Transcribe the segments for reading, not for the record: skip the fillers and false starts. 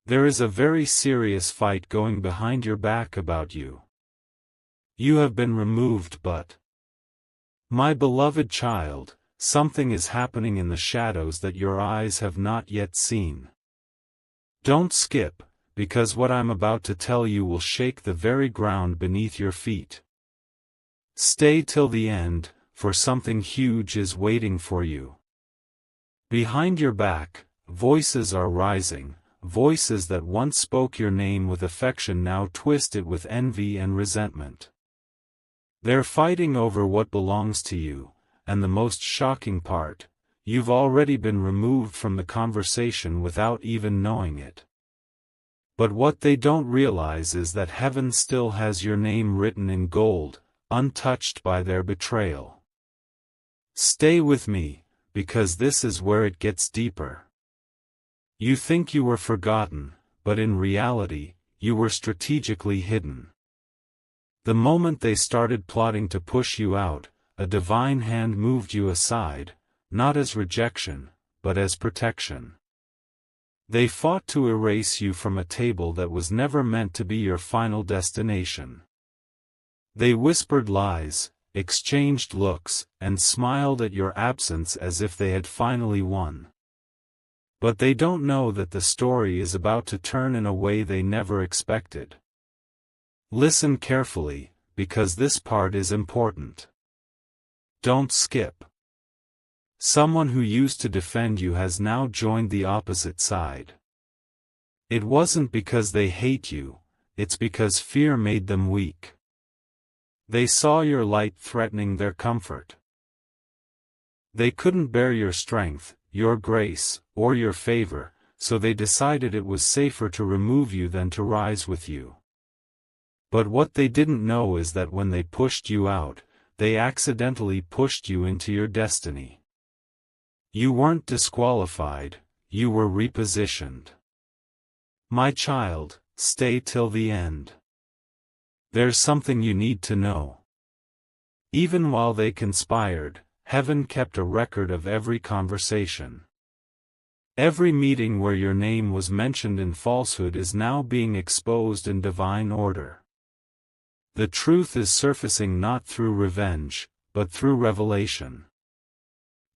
There is a very serious fight going behind your back about you. You have been removed, but, my beloved child, something is happening in the shadows that your eyes have not yet seen. Don't skip, because what I'm about to tell you will shake the very ground beneath your feet. Stay till the end, for something huge is waiting for you. Behind your back, voices are rising, voices that once spoke your name with affection now twist it with envy and resentment. They're fighting over what belongs to you, and the most shocking part, you've already been removed from the conversation without even knowing it. But what they don't realize is that heaven still has your name written in gold, untouched by their betrayal. Stay with me, because this is where it gets deeper. You think you were forgotten, but in reality, you were strategically hidden. The moment they started plotting to push you out, a divine hand moved you aside, not as rejection, but as protection. They fought to erase you from a table that was never meant to be your final destination. They whispered lies, exchanged looks, and smiled at your absence as if they had finally won. But they don't know that the story is about to turn in a way they never expected. Listen carefully, because this part is important. Don't skip. Someone who used to defend you has now joined the opposite side. It wasn't because they hate you, it's because fear made them weak. They saw your light threatening their comfort. They couldn't bear your strength, your grace, or your favor, so they decided it was safer to remove you than to rise with you. But what they didn't know is that when they pushed you out, they accidentally pushed you into your destiny. You weren't disqualified, you were repositioned. My child, stay till the end. There's something you need to know. Even while they conspired, heaven kept a record of every conversation. Every meeting where your name was mentioned in falsehood is now being exposed in divine order. The truth is surfacing not through revenge, but through revelation.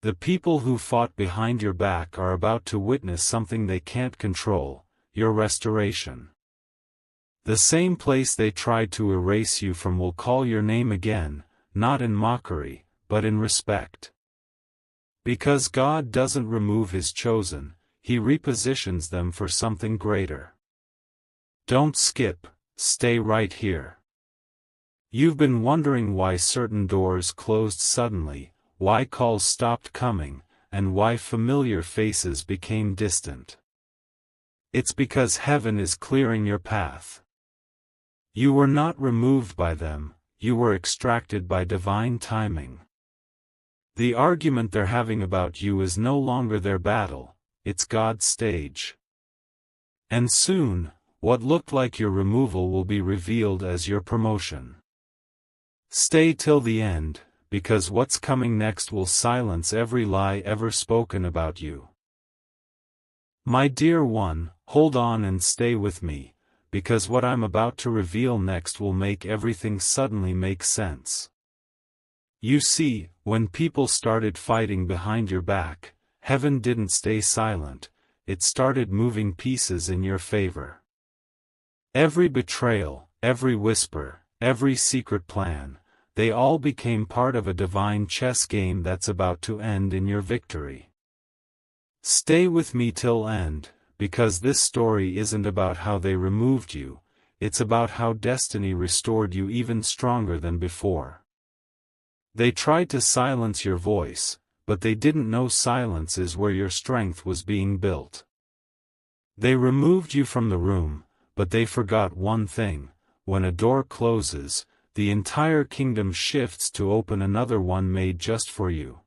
The people who fought behind your back are about to witness something they can't control, your restoration. The same place they tried to erase you from will call your name again, not in mockery, but in respect. Because God doesn't remove His chosen, He repositions them for something greater. Don't skip, stay right here. You've been wondering why certain doors closed suddenly, why calls stopped coming, and why familiar faces became distant. It's because heaven is clearing your path. You were not removed by them, you were extracted by divine timing. The argument they're having about you is no longer their battle, it's God's stage. And soon, what looked like your removal will be revealed as your promotion. Stay till the end, because what's coming next will silence every lie ever spoken about you. My dear one, hold on and stay with me, because what I'm about to reveal next will make everything suddenly make sense. You see, when people started fighting behind your back, heaven didn't stay silent, it started moving pieces in your favor. Every betrayal, every whisper, every secret plan, they all became part of a divine chess game that's about to end in your victory. Stay with me till end, because this story isn't about how they removed you, it's about how destiny restored you even stronger than before. They tried to silence your voice, but they didn't know silence is where your strength was being built. They removed you from the room, but they forgot one thing: when a door closes, the entire kingdom shifts to open another one made just for you.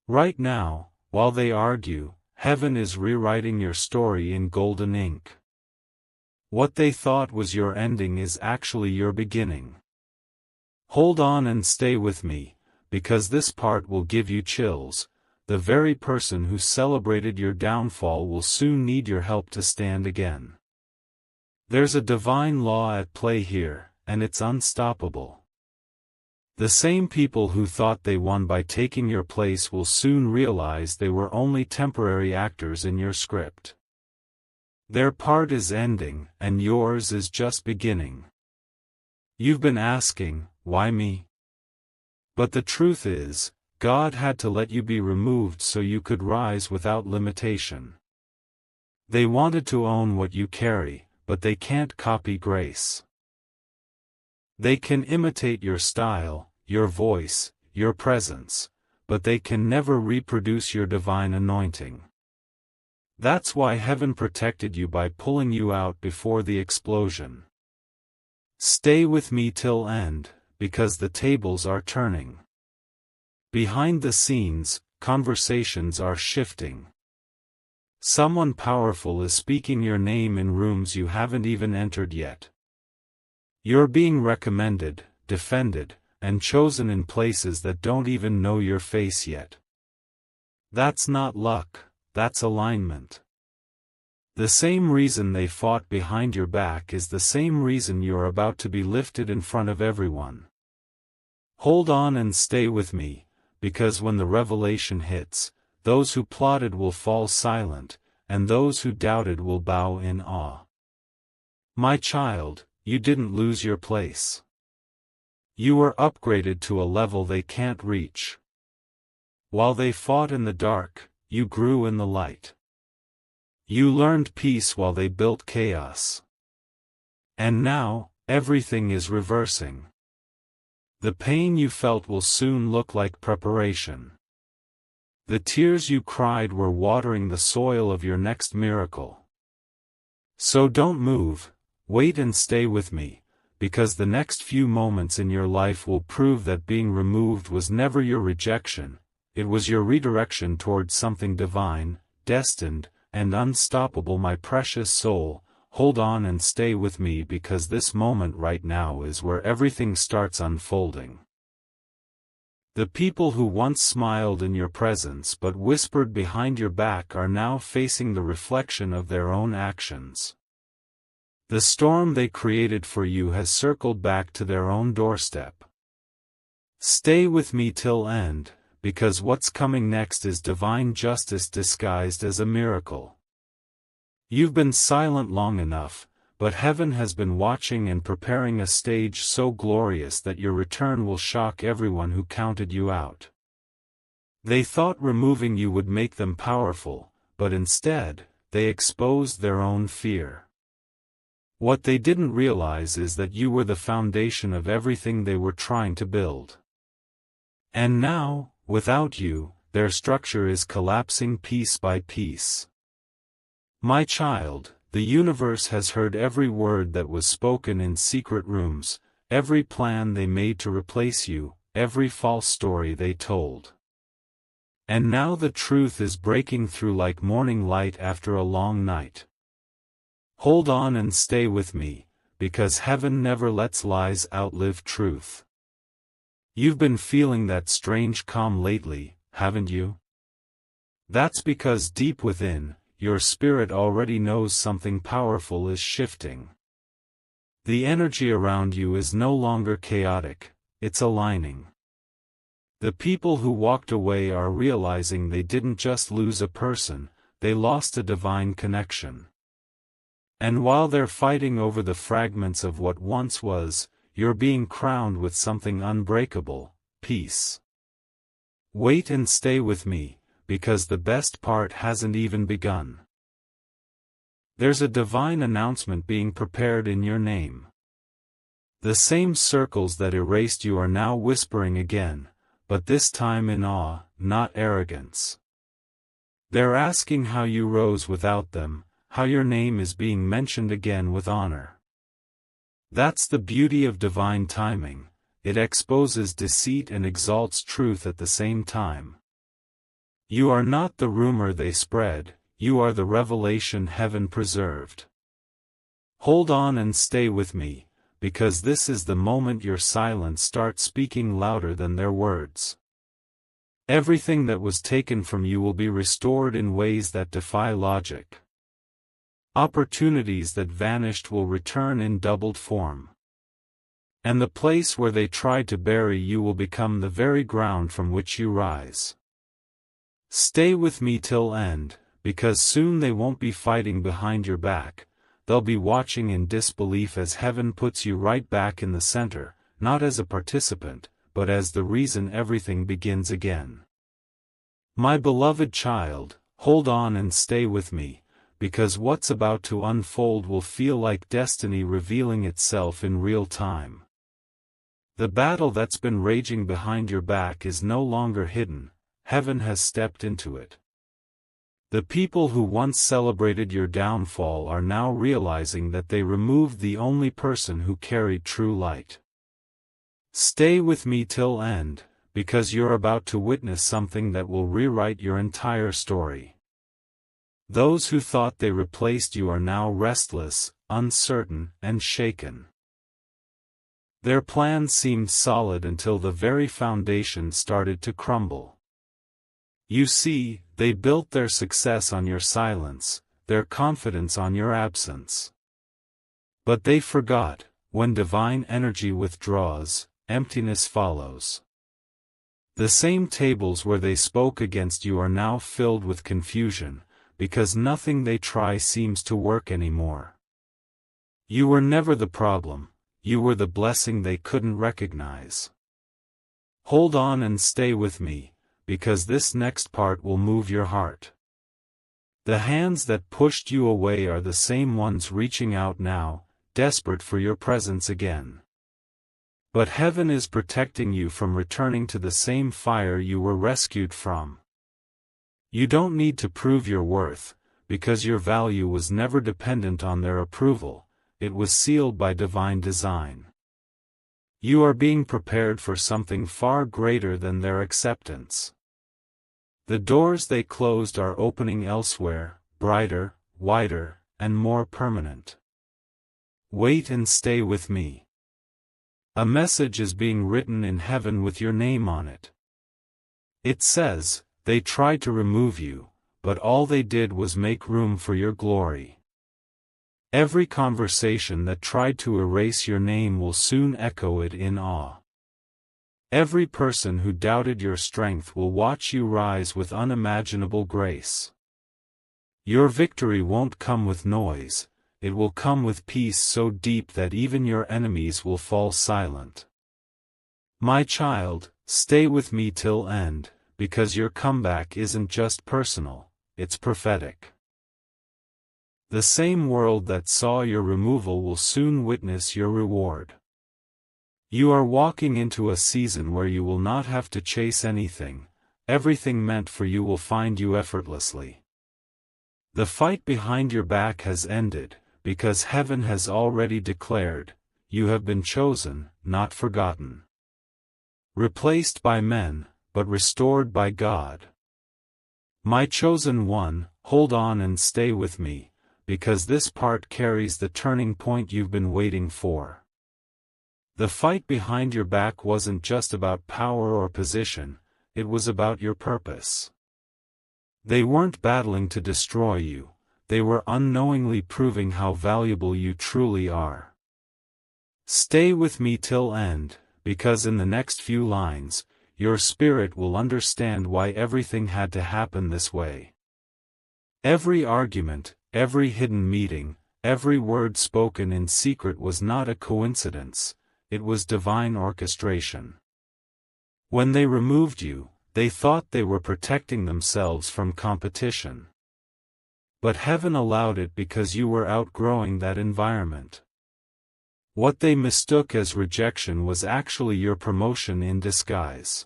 Right now, while they argue, heaven is rewriting your story in golden ink. What they thought was your ending is actually your beginning. Hold on and stay with me, because this part will give you chills. the very person who celebrated your downfall will soon need your help to stand again. There's a divine law at play here, and it's unstoppable. The same people who thought they won by taking your place will soon realize they were only temporary actors in your script. Their part is ending, and yours is just beginning. You've been asking, why me? But the truth is, God had to let you be removed so you could rise without limitation. They wanted to own what you carry, but they can't copy grace. They can imitate your style, your voice, your presence, but they can never reproduce your divine anointing. That's why heaven protected you by pulling you out before the explosion. Stay with me till end, because the tables are turning. Behind the scenes, conversations are shifting. Someone powerful is speaking your name in rooms you haven't even entered yet. You're being recommended, defended, and chosen in places that don't even know your face yet. That's not luck, that's alignment. The same reason they fought behind your back is the same reason you're about to be lifted in front of everyone. Hold on and stay with me, because when the revelation hits, those who plotted will fall silent, and those who doubted will bow in awe. My child, you didn't lose your place. You were upgraded to a level they can't reach. While they fought in the dark, you grew in the light. You learned peace while they built chaos. And now, everything is reversing. The pain you felt will soon look like preparation. The tears you cried were watering the soil of your next miracle. So don't move, wait and stay with me, because the next few moments in your life will prove that being removed was never your rejection, it was your redirection towards something divine, destined, and unstoppable. My precious soul, hold on and stay with me, because this moment right now is where everything starts unfolding. The people who once smiled in your presence but whispered behind your back are now facing the reflection of their own actions. The storm they created for you has circled back to their own doorstep. Stay with me till end, because what's coming next is divine justice disguised as a miracle. You've been silent long enough, but heaven has been watching and preparing a stage so glorious that your return will shock everyone who counted you out. They thought removing you would make them powerful, but instead, they exposed their own fear. What they didn't realize is that you were the foundation of everything they were trying to build. And now, without you, their structure is collapsing piece by piece. My child, the universe has heard every word that was spoken in secret rooms, every plan they made to replace you, every false story they told. And now the truth is breaking through like morning light after a long night. Hold on and stay with me, because heaven never lets lies outlive truth. You've been feeling that strange calm lately, haven't you? That's because deep within, your spirit already knows something powerful is shifting. The energy around you is no longer chaotic, it's aligning. The people who walked away are realizing they didn't just lose a person, they lost a divine connection. And while they're fighting over the fragments of what once was, you're being crowned with something unbreakable, peace. Wait and stay with me, because the best part hasn't even begun. There's a divine announcement being prepared in your name. The same circles that erased you are now whispering again, but this time in awe, not arrogance. They're asking how you rose without them, how your name is being mentioned again with honor. That's the beauty of divine timing, it exposes deceit and exalts truth at the same time. You are not the rumor they spread, you are the revelation heaven preserved. Hold on and stay with me, because this is the moment your silence starts speaking louder than their words. Everything that was taken from you will be restored in ways that defy logic. Opportunities that vanished will return in doubled form. And the place where they tried to bury you will become the very ground from which you rise. Stay with me till end, because soon they won't be fighting behind your back, they'll be watching in disbelief as heaven puts you right back in the center, not as a participant, but as the reason everything begins again. My beloved child, hold on and stay with me, because what's about to unfold will feel like destiny revealing itself in real time. The battle that's been raging behind your back is no longer hidden, heaven has stepped into it. The people who once celebrated your downfall are now realizing that they removed the only person who carried true light. Stay with me till end, because you're about to witness something that will rewrite your entire story. Those who thought they replaced you are now restless, uncertain, and shaken. Their plans seemed solid until the very foundation started to crumble. You see, they built their success on your silence, their confidence on your absence. But they forgot, when divine energy withdraws, emptiness follows. The same tables where they spoke against you are now filled with confusion, because nothing they try seems to work anymore. You were never the problem, you were the blessing they couldn't recognize. Hold on and stay with me, because this next part will move your heart. The hands that pushed you away are the same ones reaching out now, desperate for your presence again. But heaven is protecting you from returning to the same fire you were rescued from. You don't need to prove your worth, because your value was never dependent on their approval, it was sealed by divine design. You are being prepared for something far greater than their acceptance. The doors they closed are opening elsewhere, brighter, wider, and more permanent. Wait and stay with me. A message is being written in heaven with your name on it. It says, they tried to remove you, but all they did was make room for your glory. Every conversation that tried to erase your name will soon echo it in awe. Every person who doubted your strength will watch you rise with unimaginable grace. Your victory won't come with noise, it will come with peace so deep that even your enemies will fall silent. My child, stay with me till end, because your comeback isn't just personal, it's prophetic. The same world that saw your removal will soon witness your reward. You are walking into a season where you will not have to chase anything, everything meant for you will find you effortlessly. The fight behind your back has ended, because heaven has already declared, you have been chosen, not forgotten. Replaced by men, but restored by God. My chosen one, hold on and stay with me, because this part carries the turning point you've been waiting for. The fight behind your back wasn't just about power or position, it was about your purpose. They weren't battling to destroy you, they were unknowingly proving how valuable you truly are. Stay with me till end, because in the next few lines, your spirit will understand why everything had to happen this way. Every argument, every hidden meeting, every word spoken in secret was not a coincidence, it was divine orchestration. When they removed you, they thought they were protecting themselves from competition. But heaven allowed it because you were outgrowing that environment. What they mistook as rejection was actually your promotion in disguise.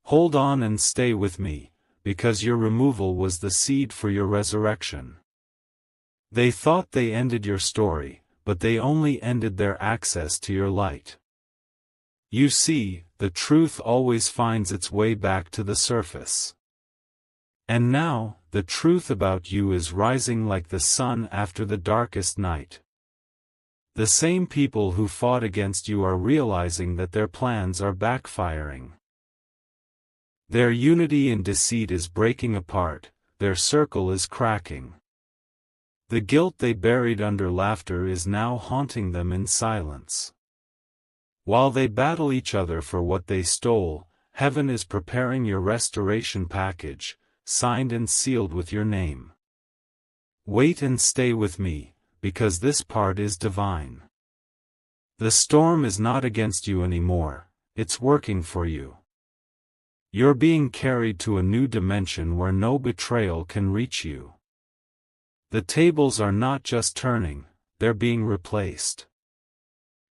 Hold on and stay with me, because your removal was the seed for your resurrection. They thought they ended your story, but they only ended their access to your light. You see, the truth always finds its way back to the surface. And now, the truth about you is rising like the sun after the darkest night. The same people who fought against you are realizing that their plans are backfiring. Their unity in deceit is breaking apart, their circle is cracking. The guilt they buried under laughter is now haunting them in silence. While they battle each other for what they stole, heaven is preparing your restoration package, signed and sealed with your name. Wait and stay with me, because this part is divine. The storm is not against you anymore, it's working for you. You're being carried to a new dimension where no betrayal can reach you. The tables are not just turning, they're being replaced.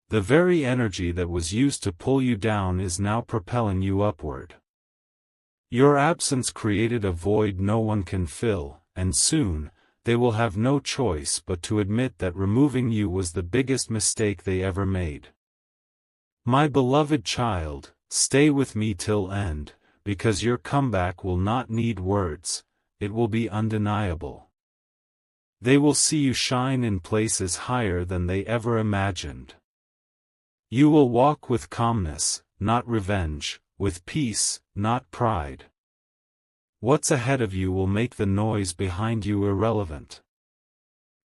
The very energy that was used to pull you down is now propelling you upward. Your absence created a void no one can fill, and soon, they will have no choice but to admit that removing you was the biggest mistake they ever made. My beloved child, stay with me till end, because your comeback will not need words, it will be undeniable. They will see you shine in places higher than they ever imagined. You will walk with calmness, not revenge, with peace, not pride. What's ahead of you will make the noise behind you irrelevant.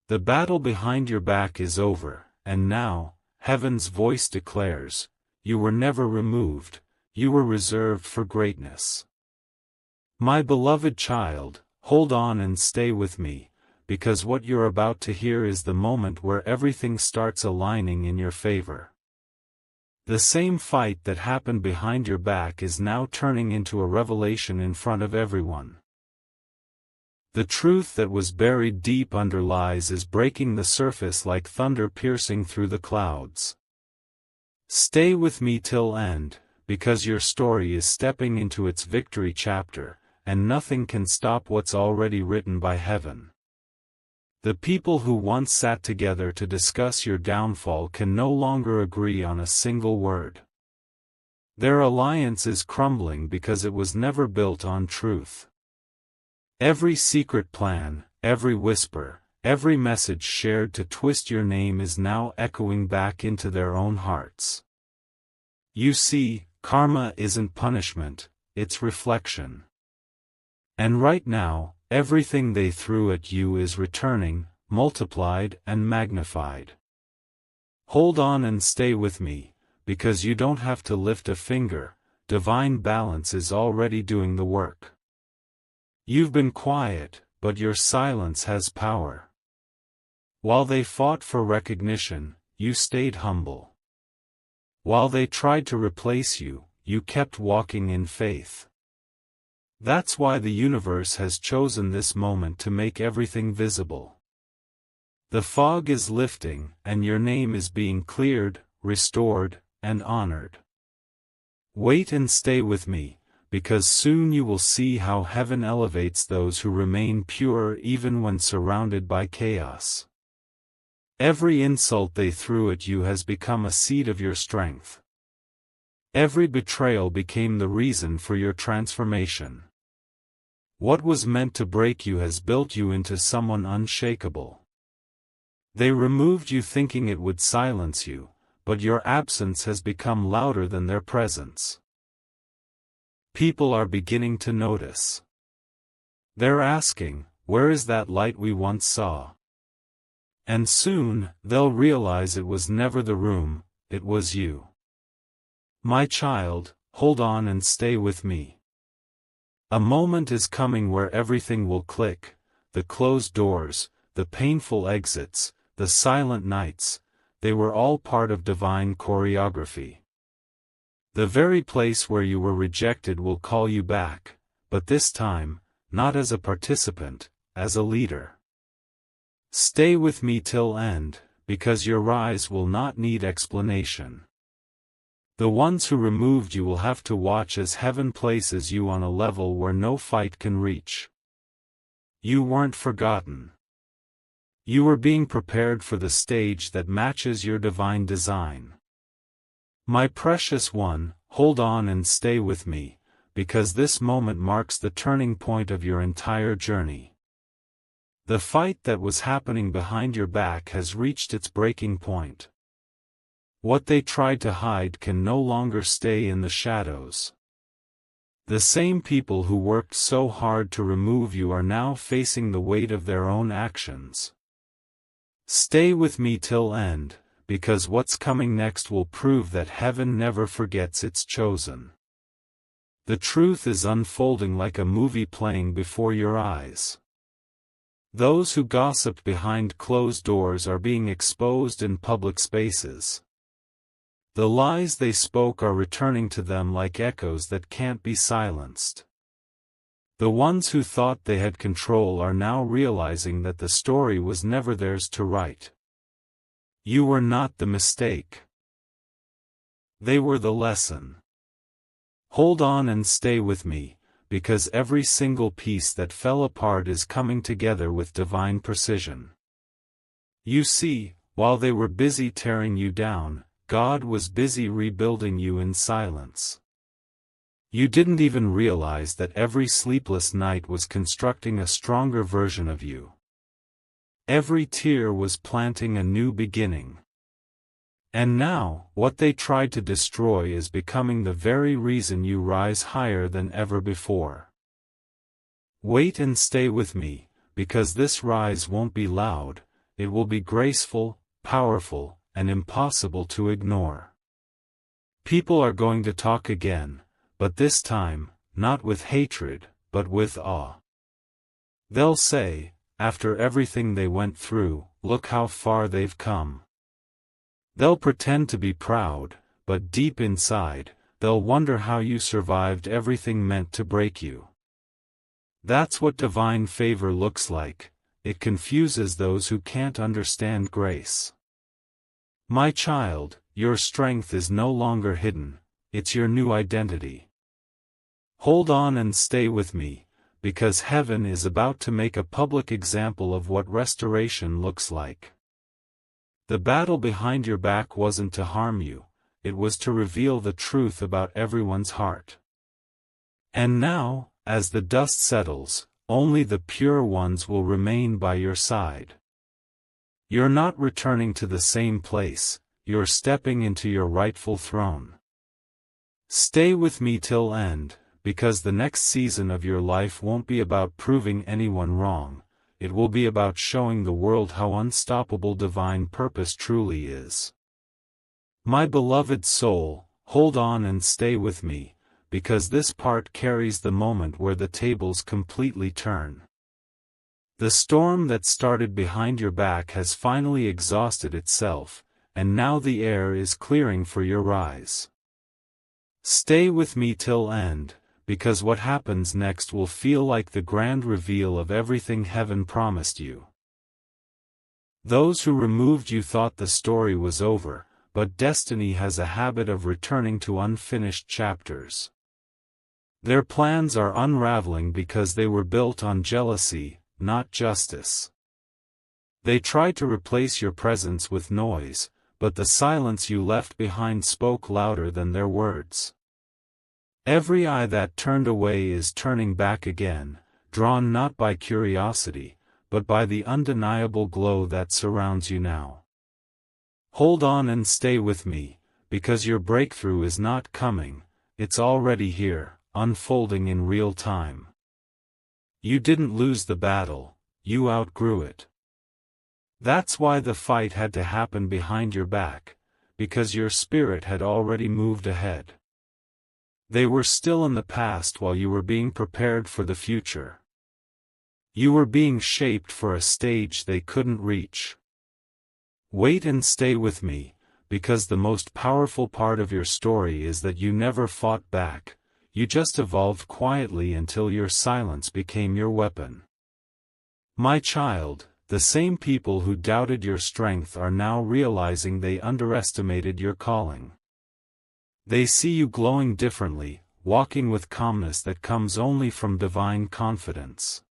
The battle behind your back is over, and now, heaven's voice declares, you were never removed, you were reserved for greatness. My beloved child, hold on and stay with me, because what you're about to hear is the moment where everything starts aligning in your favor. The same fight that happened behind your back is now turning into a revelation in front of everyone. The truth that was buried deep under lies is breaking the surface like thunder piercing through the clouds. Stay with me till end, because your story is stepping into its victory chapter, and nothing can stop what's already written by heaven. The people who once sat together to discuss your downfall can no longer agree on a single word. Their alliance is crumbling because it was never built on truth. Every secret plan, every whisper, every message shared to twist your name is now echoing back into their own hearts. You see, karma isn't punishment, it's reflection. And right now, everything they threw at you is returning, multiplied and magnified. Hold on and stay with me, because you don't have to lift a finger, divine balance is already doing the work. You've been quiet, but your silence has power. While they fought for recognition, you stayed humble. While they tried to replace you, you kept walking in faith. That's why the universe has chosen this moment to make everything visible. The fog is lifting, and your name is being cleared, restored, and honored. Wait and stay with me, because soon you will see how heaven elevates those who remain pure even when surrounded by chaos. Every insult they threw at you has become a seed of your strength. Every betrayal became the reason for your transformation. What was meant to break you has built you into someone unshakable. They removed you thinking it would silence you, but your absence has become louder than their presence. People are beginning to notice. They're asking, where is that light we once saw? And soon, they'll realize it was never the room, it was you. My child, hold on and stay with me. A moment is coming where everything will click, the closed doors, the painful exits, the silent nights, they were all part of divine choreography. The very place where you were rejected will call you back, but this time, not as a participant, as a leader. Stay with me till end, because your rise will not need explanation. The ones who removed you will have to watch as heaven places you on a level where no fight can reach. You weren't forgotten. You were being prepared for the stage that matches your divine design. My precious one, hold on and stay with me, because this moment marks the turning point of your entire journey. The fight that was happening behind your back has reached its breaking point. What they tried to hide can no longer stay in the shadows. The same people who worked so hard to remove you are now facing the weight of their own actions. Stay with me till end, because what's coming next will prove that heaven never forgets its chosen. The truth is unfolding like a movie playing before your eyes. Those who gossiped behind closed doors are being exposed in public spaces. The lies they spoke are returning to them like echoes that can't be silenced. The ones who thought they had control are now realizing that the story was never theirs to write. You were not the mistake. They were the lesson. Hold on and stay with me, because every single piece that fell apart is coming together with divine precision. You see, while they were busy tearing you down, God was busy rebuilding you in silence. You didn't even realize that every sleepless night was constructing a stronger version of you. Every tear was planting a new beginning. And now, what they tried to destroy is becoming the very reason you rise higher than ever before. Wait and stay with me, because this rise won't be loud, it will be graceful, powerful, and impossible to ignore. People are going to talk again, but this time, not with hatred, but with awe. They'll say, after everything they went through, look how far they've come. They'll pretend to be proud, but deep inside, they'll wonder how you survived everything meant to break you. That's what divine favor looks like. It confuses those who can't understand grace. My child, your strength is no longer hidden, it's your new identity. Hold on and stay with me, because heaven is about to make a public example of what restoration looks like. The battle behind your back wasn't to harm you, it was to reveal the truth about everyone's heart. And now, as the dust settles, only the pure ones will remain by your side. You're not returning to the same place, you're stepping into your rightful throne. Stay with me till end, because the next season of your life won't be about proving anyone wrong. It will be about showing the world how unstoppable divine purpose truly is. My beloved soul, hold on and stay with me, because this part carries the moment where the tables completely turn. The storm that started behind your back has finally exhausted itself, and now the air is clearing for your rise. Stay with me till end, because what happens next will feel like the grand reveal of everything heaven promised you. Those who removed you thought the story was over, but destiny has a habit of returning to unfinished chapters. Their plans are unraveling because they were built on jealousy, not justice. They tried to replace your presence with noise, but the silence you left behind spoke louder than their words. Every eye that turned away is turning back again, drawn not by curiosity, but by the undeniable glow that surrounds you now. Hold on and stay with me, because your breakthrough is not coming, it's already here, unfolding in real time. You didn't lose the battle, you outgrew it. That's why the fight had to happen behind your back, because your spirit had already moved ahead. They were still in the past while you were being prepared for the future. You were being shaped for a stage they couldn't reach. Wait and stay with me, because the most powerful part of your story is that you never fought back, you just evolved quietly until your silence became your weapon. My child, the same people who doubted your strength are now realizing they underestimated your calling. They see you glowing differently, walking with calmness that comes only from divine confidence.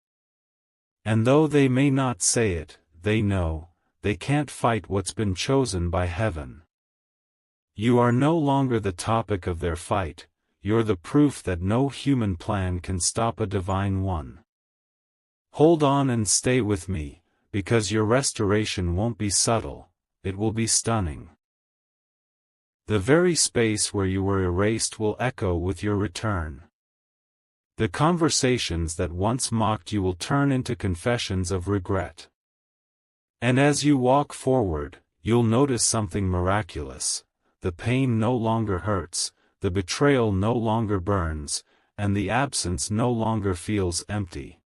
And though they may not say it, they know, they can't fight what's been chosen by heaven. You are no longer the topic of their fight, you're the proof that no human plan can stop a divine one. Hold on and stay with me, because your restoration won't be subtle, it will be stunning. The very space where you were erased will echo with your return. The conversations that once mocked you will turn into confessions of regret. And as you walk forward, you'll notice something miraculous. The pain no longer hurts, the betrayal no longer burns, and the absence no longer feels empty.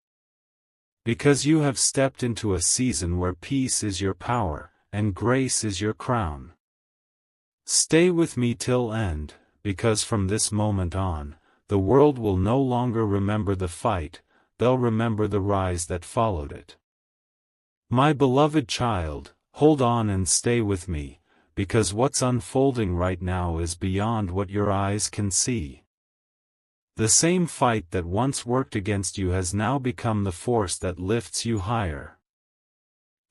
Because you have stepped into a season where peace is your power, and grace is your crown. Stay with me till end, because from this moment on, the world will no longer remember the fight, they'll remember the rise that followed it. My beloved child, hold on and stay with me, because what's unfolding right now is beyond what your eyes can see. The same fight that once worked against you has now become the force that lifts you higher.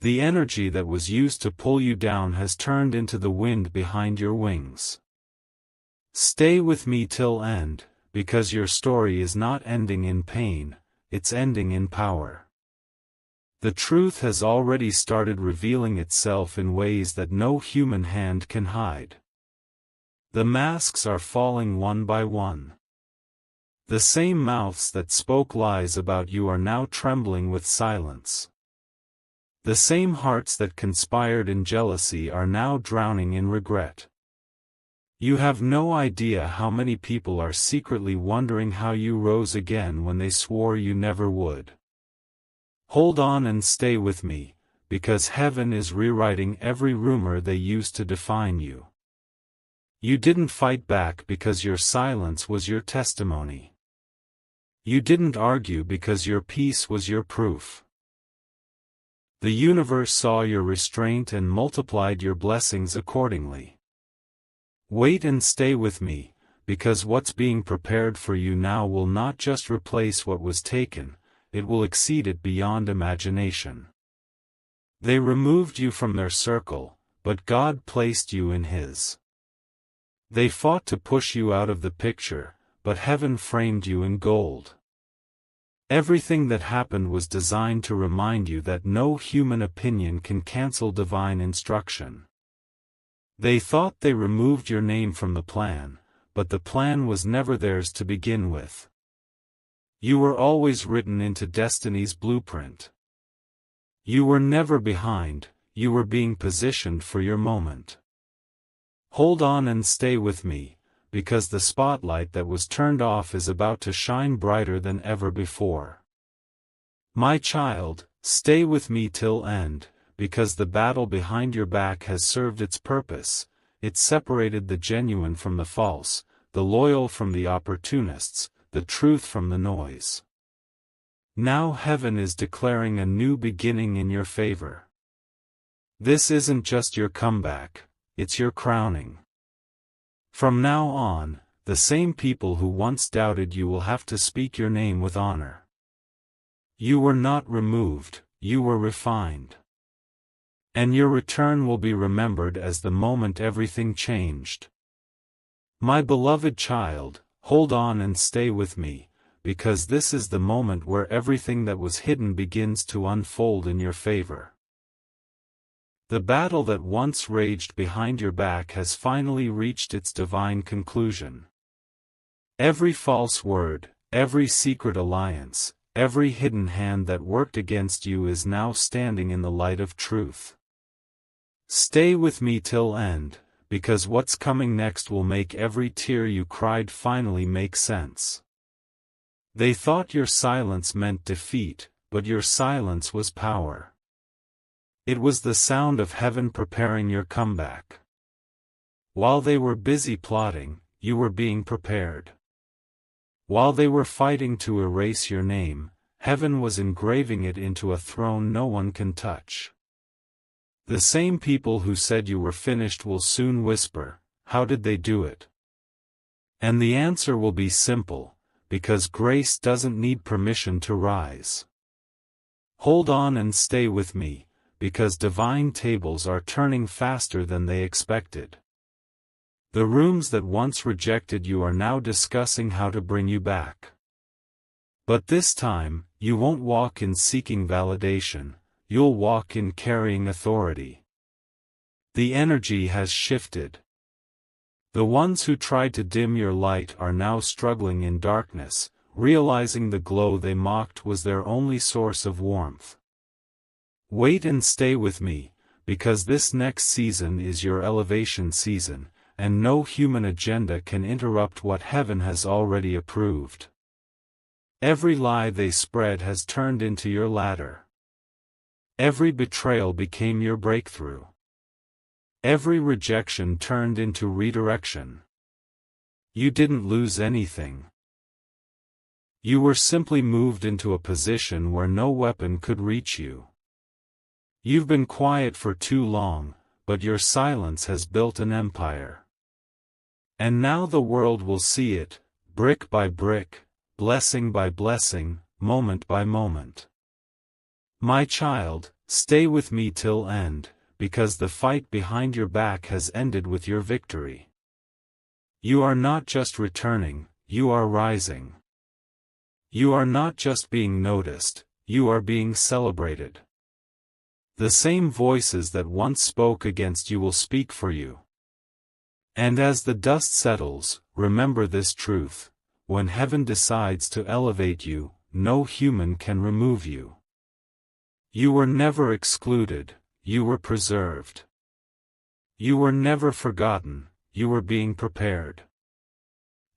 The energy that was used to pull you down has turned into the wind behind your wings. Stay with me till end, because your story is not ending in pain, it's ending in power. The truth has already started revealing itself in ways that no human hand can hide. The masks are falling one by one. The same mouths that spoke lies about you are now trembling with silence. The same hearts that conspired in jealousy are now drowning in regret. You have no idea how many people are secretly wondering how you rose again when they swore you never would. Hold on and stay with me, because heaven is rewriting every rumor they used to define you. You didn't fight back because your silence was your testimony. You didn't argue because your peace was your proof. The universe saw your restraint and multiplied your blessings accordingly. Wait and stay with me, because what's being prepared for you now will not just replace what was taken, it will exceed it beyond imagination. They removed you from their circle, but God placed you in His. They fought to push you out of the picture, but heaven framed you in gold. Everything that happened was designed to remind you that no human opinion can cancel divine instruction. They thought they removed your name from the plan, but the plan was never theirs to begin with. You were always written into destiny's blueprint. You were never behind, you were being positioned for your moment. Hold on and stay with me, because the spotlight that was turned off is about to shine brighter than ever before. My child, stay with me till end, because the battle behind your back has served its purpose. It separated the genuine from the false, the loyal from the opportunists, the truth from the noise. Now heaven is declaring a new beginning in your favor. This isn't just your comeback, it's your crowning. From now on, the same people who once doubted you will have to speak your name with honor. You were not removed, you were refined. And your return will be remembered as the moment everything changed. My beloved child, hold on and stay with me, because this is the moment where everything that was hidden begins to unfold in your favor. The battle that once raged behind your back has finally reached its divine conclusion. Every false word, every secret alliance, every hidden hand that worked against you is now standing in the light of truth. Stay with me till end, because what's coming next will make every tear you cried finally make sense. They thought your silence meant defeat, but your silence was power. It was the sound of heaven preparing your comeback. While they were busy plotting, you were being prepared. While they were fighting to erase your name, heaven was engraving it into a throne no one can touch. The same people who said you were finished will soon whisper, "How did they do it?" And the answer will be simple, because grace doesn't need permission to rise. Hold on and stay with me, because divine tables are turning faster than they expected. The rooms that once rejected you are now discussing how to bring you back. But this time, you won't walk in seeking validation. You'll walk in carrying authority. The energy has shifted. The ones who tried to dim your light are now struggling in darkness, realizing the glow they mocked was their only source of warmth. Wait and stay with me, because this next season is your elevation season, and no human agenda can interrupt what heaven has already approved. Every lie they spread has turned into your ladder. Every betrayal became your breakthrough. Every rejection turned into redirection. You didn't lose anything. You were simply moved into a position where no weapon could reach you. You've been quiet for too long, but your silence has built an empire. And now the world will see it, brick by brick, blessing by blessing, moment by moment. My child, stay with me till end, because the fight behind your back has ended with your victory. You are not just returning, you are rising. You are not just being noticed, you are being celebrated. The same voices that once spoke against you will speak for you. And as the dust settles, remember this truth: when heaven decides to elevate you, no human can remove you. You were never excluded, you were preserved. You were never forgotten, you were being prepared.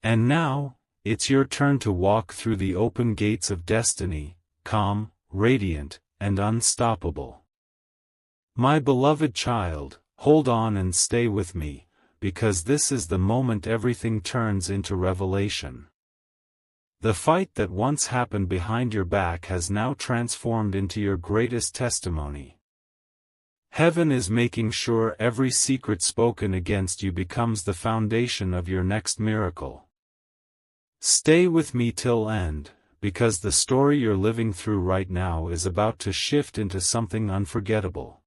And now, it's your turn to walk through the open gates of destiny, calm, radiant, and unstoppable. My beloved child, hold on and stay with me, because this is the moment everything turns into revelation. The fight that once happened behind your back has now transformed into your greatest testimony. Heaven is making sure every secret spoken against you becomes the foundation of your next miracle. Stay with me till end, because the story you're living through right now is about to shift into something unforgettable.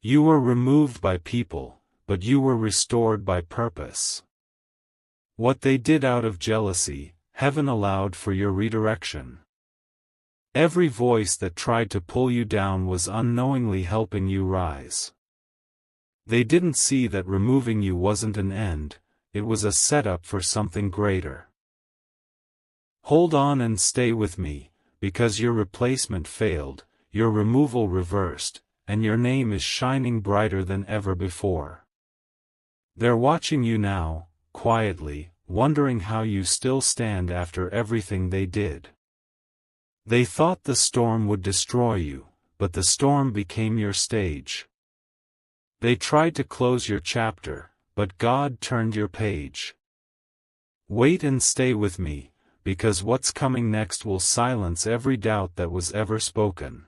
You were removed by people, but you were restored by purpose. What they did out of jealousy, heaven allowed for your redirection. Every voice that tried to pull you down was unknowingly helping you rise. They didn't see that removing you wasn't an end, it was a setup for something greater. Hold on and stay with me, because your replacement failed, your removal reversed, and your name is shining brighter than ever before. They're watching you now, quietly, wondering how you still stand after everything they did. They thought the storm would destroy you, but the storm became your stage. They tried to close your chapter, but God turned your page. Wait and stay with me, because what's coming next will silence every doubt that was ever spoken.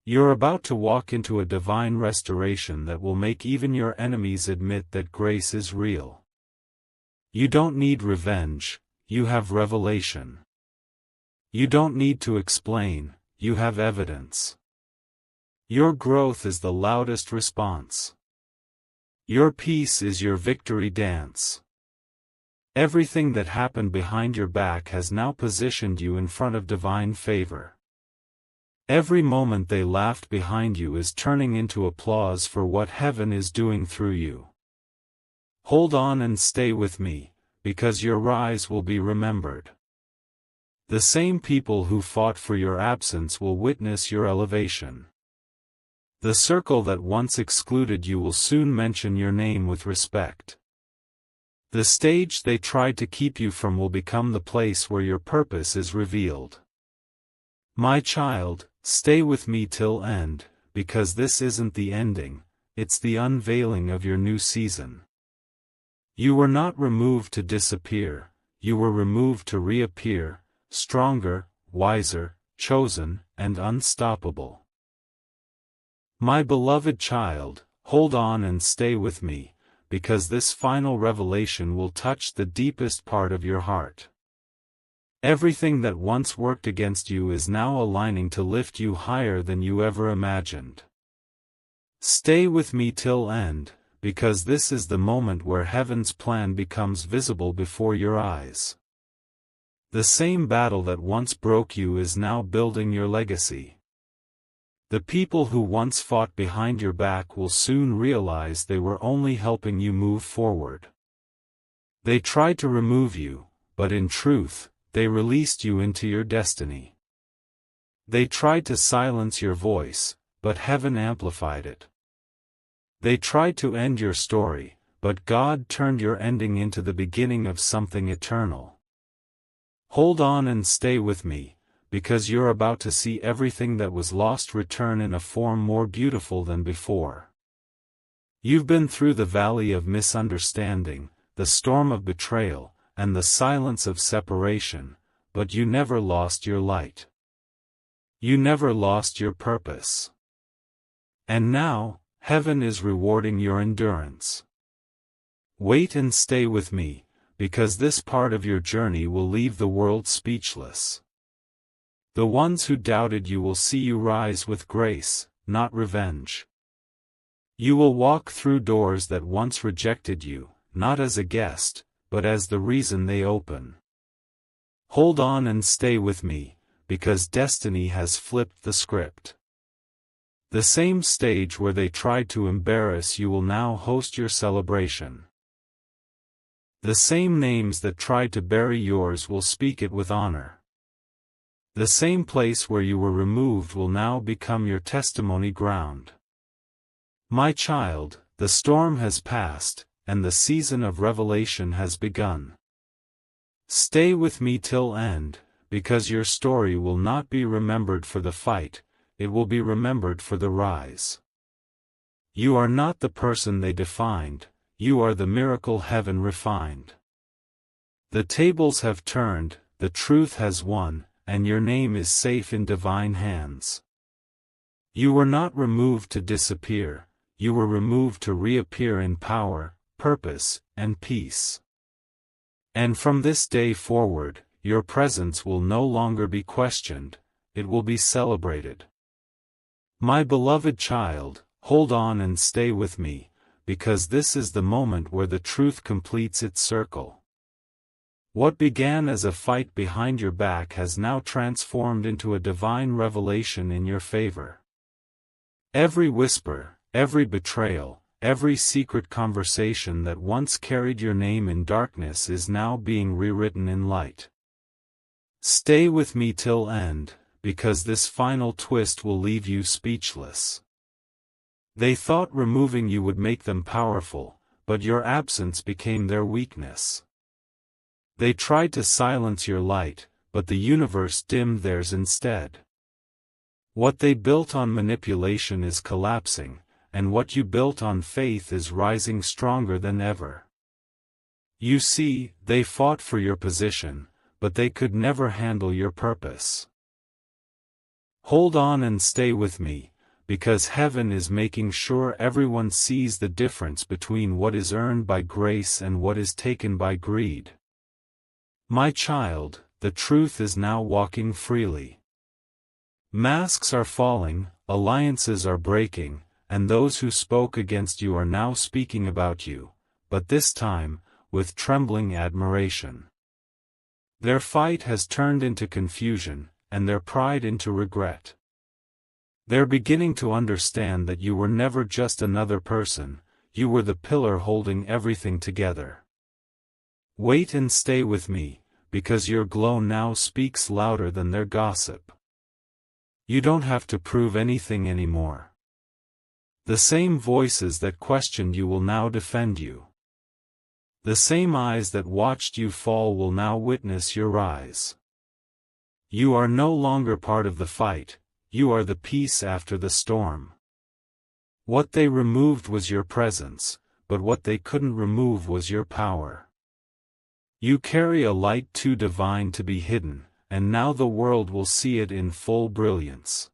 You're about to walk into a divine restoration that will make even your enemies admit that grace is real. You don't need revenge, you have revelation. You don't need to explain, you have evidence. Your growth is the loudest response. Your peace is your victory dance. Everything that happened behind your back has now positioned you in front of divine favor. Every moment they laughed behind you is turning into applause for what heaven is doing through you. Hold on and stay with me, because your rise will be remembered. The same people who fought for your absence will witness your elevation. The circle that once excluded you will soon mention your name with respect. The stage they tried to keep you from will become the place where your purpose is revealed. My child, stay with me till end, because this isn't the ending, it's the unveiling of your new season. You were not removed to disappear, you were removed to reappear, stronger, wiser, chosen, and unstoppable. My beloved child, hold on and stay with me, because this final revelation will touch the deepest part of your heart. Everything that once worked against you is now aligning to lift you higher than you ever imagined. Stay with me till end, because this is the moment where heaven's plan becomes visible before your eyes. The same battle that once broke you is now building your legacy. The people who once fought behind your back will soon realize they were only helping you move forward. They tried to remove you, but in truth, they released you into your destiny. They tried to silence your voice, but heaven amplified it. They tried to end your story, but God turned your ending into the beginning of something eternal. Hold on and stay with me, because you're about to see everything that was lost return in a form more beautiful than before. You've been through the valley of misunderstanding, the storm of betrayal, and the silence of separation, but you never lost your light. You never lost your purpose. And now, heaven is rewarding your endurance. Wait and stay with me, because this part of your journey will leave the world speechless. The ones who doubted you will see you rise with grace, not revenge. You will walk through doors that once rejected you, not as a guest, but as the reason they open. Hold on and stay with me, because destiny has flipped the script. The same stage where they tried to embarrass you will now host your celebration. The same names that tried to bury yours will speak it with honor. The same place where you were removed will now become your testimony ground. My child, the storm has passed, and the season of revelation has begun. Stay with me till end, because your story will not be remembered for the fight, it will be remembered for the rise. You are not the person they defined, you are the miracle heaven refined. The tables have turned, the truth has won, and your name is safe in divine hands. You were not removed to disappear, you were removed to reappear in power, purpose, and peace. And from this day forward, your presence will no longer be questioned, it will be celebrated. My beloved child, hold on and stay with me, because this is the moment where the truth completes its circle. What began as a fight behind your back has now transformed into a divine revelation in your favor. Every whisper, every betrayal, every secret conversation that once carried your name in darkness is now being rewritten in light. Stay with me till end, because this final twist will leave you speechless. They thought removing you would make them powerful, but your absence became their weakness. They tried to silence your light, but the universe dimmed theirs instead. What they built on manipulation is collapsing, and what you built on faith is rising stronger than ever. You see, they fought for your position, but they could never handle your purpose. Hold on and stay with me, because heaven is making sure everyone sees the difference between what is earned by grace and what is taken by greed. My child, the truth is now walking freely. Masks are falling, alliances are breaking, and those who spoke against you are now speaking about you, but this time, with trembling admiration. Their fight has turned into confusion, and their pride into regret. They're beginning to understand that you were never just another person, you were the pillar holding everything together. Wait and stay with me, because your glow now speaks louder than their gossip. You don't have to prove anything anymore. The same voices that questioned you will now defend you. The same eyes that watched you fall will now witness your rise. You are no longer part of the fight, you are the peace after the storm. What they removed was your presence, but what they couldn't remove was your power. You carry a light too divine to be hidden, and now the world will see it in full brilliance.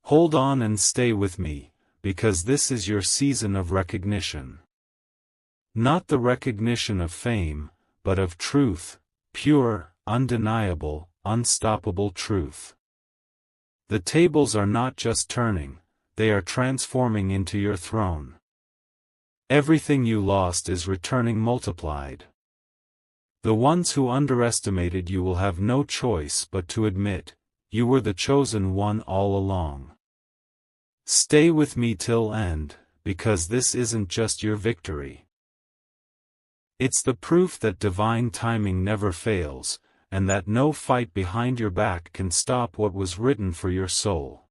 Hold on and stay with me, because this is your season of recognition. Not the recognition of fame, but of truth, pure, undeniable, unstoppable truth. The tables are not just turning, they are transforming into your throne. Everything you lost is returning multiplied. The ones who underestimated you will have no choice but to admit, you were the chosen one all along. Stay with me till end, because this isn't just your victory. It's the proof that divine timing never fails, and that no fight behind your back can stop what was written for your soul.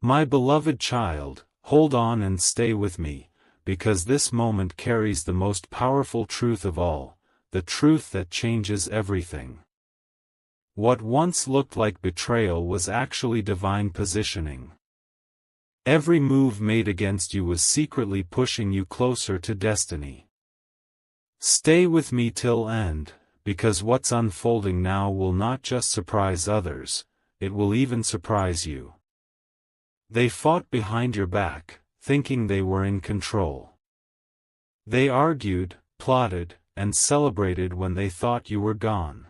My beloved child, hold on and stay with me, because this moment carries the most powerful truth of all, the truth that changes everything. What once looked like betrayal was actually divine positioning. Every move made against you was secretly pushing you closer to destiny. Stay with me till end, because what's unfolding now will not just surprise others, it will even surprise you. They fought behind your back, thinking they were in control. They argued, plotted, and celebrated when they thought you were gone.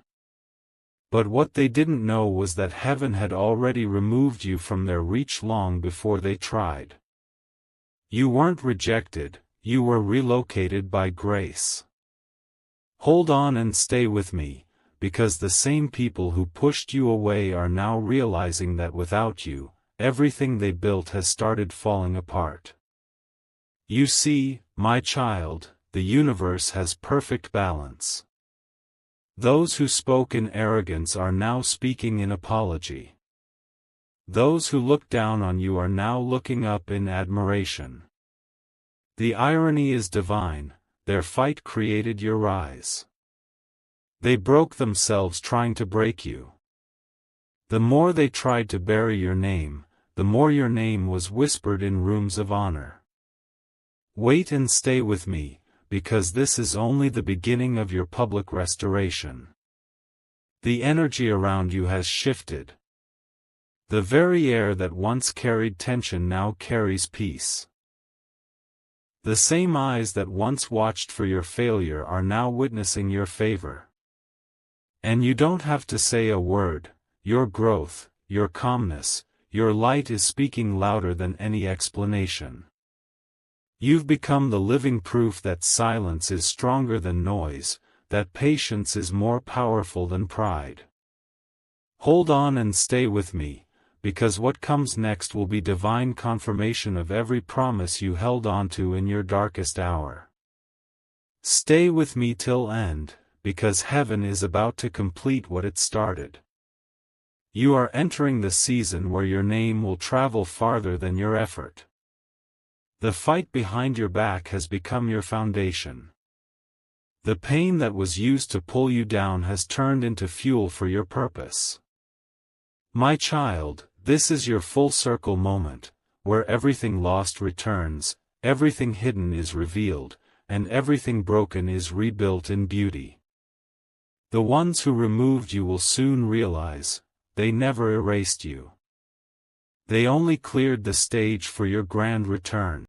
But what they didn't know was that heaven had already removed you from their reach long before they tried. You weren't rejected, you were relocated by grace. Hold on and stay with me, because the same people who pushed you away are now realizing that without you, everything they built has started falling apart. You see, my child, the universe has perfect balance. Those who spoke in arrogance are now speaking in apology. Those who looked down on you are now looking up in admiration. The irony is divine, their fight created your rise. They broke themselves trying to break you. The more they tried to bury your name, the more your name was whispered in rooms of honor. Wait and stay with me, because this is only the beginning of your public restoration. The energy around you has shifted. The very air that once carried tension now carries peace. The same eyes that once watched for your failure are now witnessing your favor. And you don't have to say a word, your growth, your calmness, your light is speaking louder than any explanation. You've become the living proof that silence is stronger than noise, that patience is more powerful than pride. Hold on and stay with me, because what comes next will be divine confirmation of every promise you held onto in your darkest hour. Stay with me till end, because heaven is about to complete what it started. You are entering the season where your name will travel farther than your effort. The fight behind your back has become your foundation. The pain that was used to pull you down has turned into fuel for your purpose. My child, this is your full circle moment, where everything lost returns, everything hidden is revealed, and everything broken is rebuilt in beauty. The ones who removed you will soon realize, they never erased you. They only cleared the stage for your grand return.